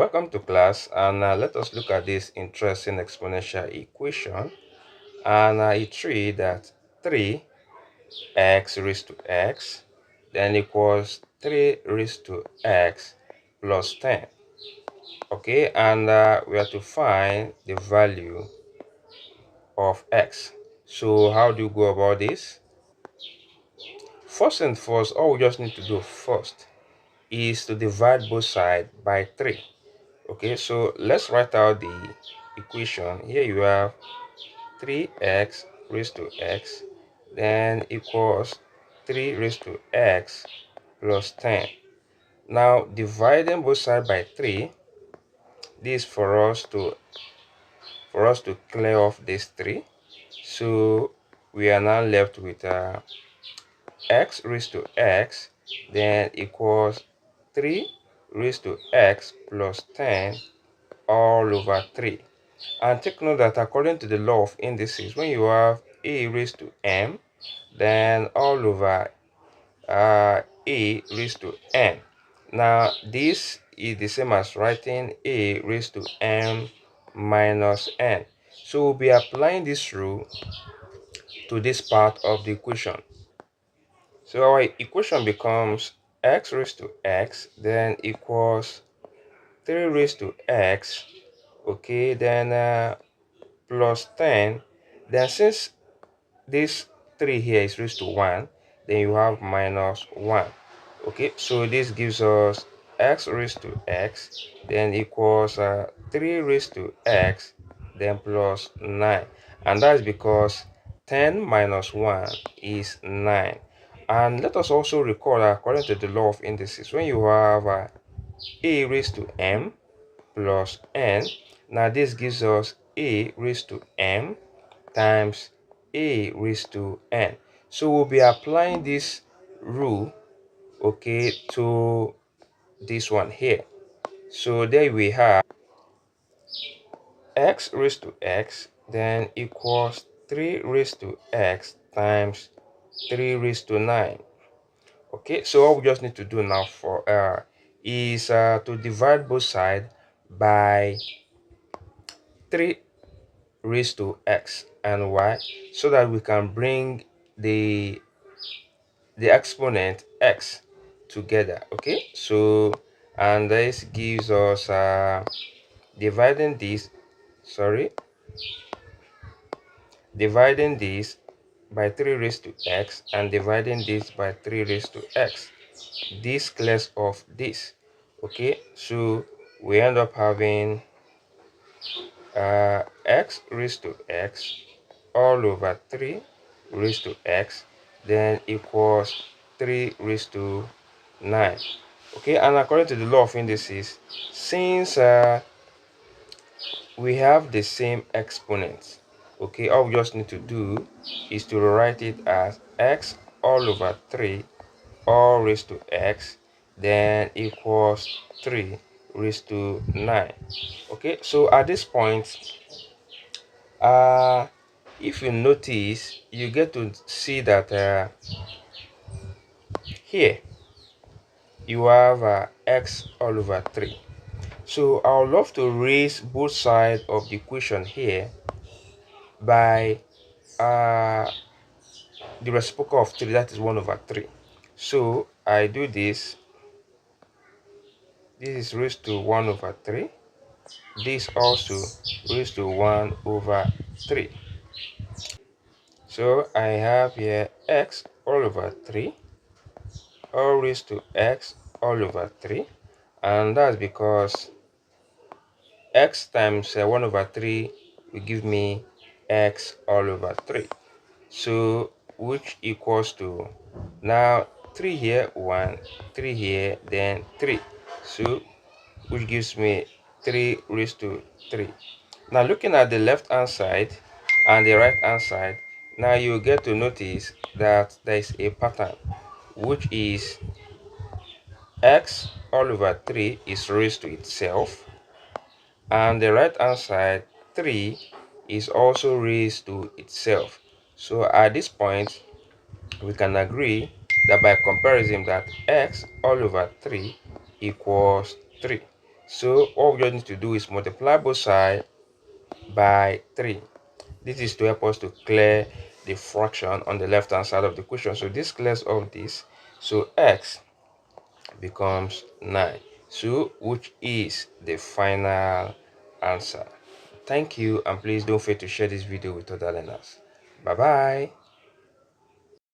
Welcome to class, and let us look at this interesting exponential equation. And it reads that 3x raised to x then equals 3 raised to x plus 10. Okay, and we have to find the value of x. So how do you go about this? First and first, all we just need to do first is to divide both sides by 3. Okay, so let's write out the equation. Here you have 3x raised to x then equals 3 raised to x plus 10. Now dividing both sides by 3, this for us to clear off this 3. So we are now left with x raised to x then equals 3 raised to x plus 10 all over 3. And take note that according to the law of indices, when you have a raised to m, then all over a raised to n. Now this is the same as writing a raised to m minus n. So we'll be applying this rule to this part of the equation. So our equation becomes x raised to x then equals 3 raised to x, okay, then plus 10. Then since this 3 here is raised to 1, then you have minus 1. Okay, so this gives us x raised to x then equals 3 raised to x then plus 9. And that's because 10 minus 1 is 9. And let us also recall that according to the law of indices, when you have a raised to m plus n, now this gives us a raised to m times a raised to n. So we'll be applying this rule, okay, to this one here. So there we have x raised to x then equals 3 raised to x times 3 raised to 9. Okay, so all we just need to do now for is to divide both sides by 3 raised to x and y, so that we can bring the exponent x together. Okay, so and this gives us dividing this sorry dividing this by 3 raised to x and dividing this by 3 raised to x. This clears off this. Okay, so we end up having x raised to x all over 3 raised to x then equals 3 raised to 9. Okay, and according to the law of indices, since we have the same exponents, okay, all we just need to do is to write it as x all over 3 all raised to x then equals 3 raised to 9. Okay, so at this point, if you notice, you get to see that here you have x all over 3. So I would love to raise both sides of the equation here by the reciprocal of 3, that is 1 over 3. So I do this. This is raised to 1 over 3. This also raised to 1 over 3. So I have here x all over 3 all raised to x all over 3, and that's because x times 1 over 3 will give me x all over 3, so which equals to, now 3 here 1, 3 here, then 3, so which gives me 3 raised to 3. Now looking at the left hand side and the right hand side, now you get to notice that there is a pattern, which is x all over 3 is raised to itself, and the right hand side 3 is also raised to itself. So at this point we can agree that by comparison that x all over 3 equals 3. So all we just need to do is multiply both sides by 3. This is to help us to clear the fraction on the left hand side of the question. So this clears off this. So x becomes 9. So which is the final answer. Thank you, and please don't forget to share this video with other learners. Bye bye.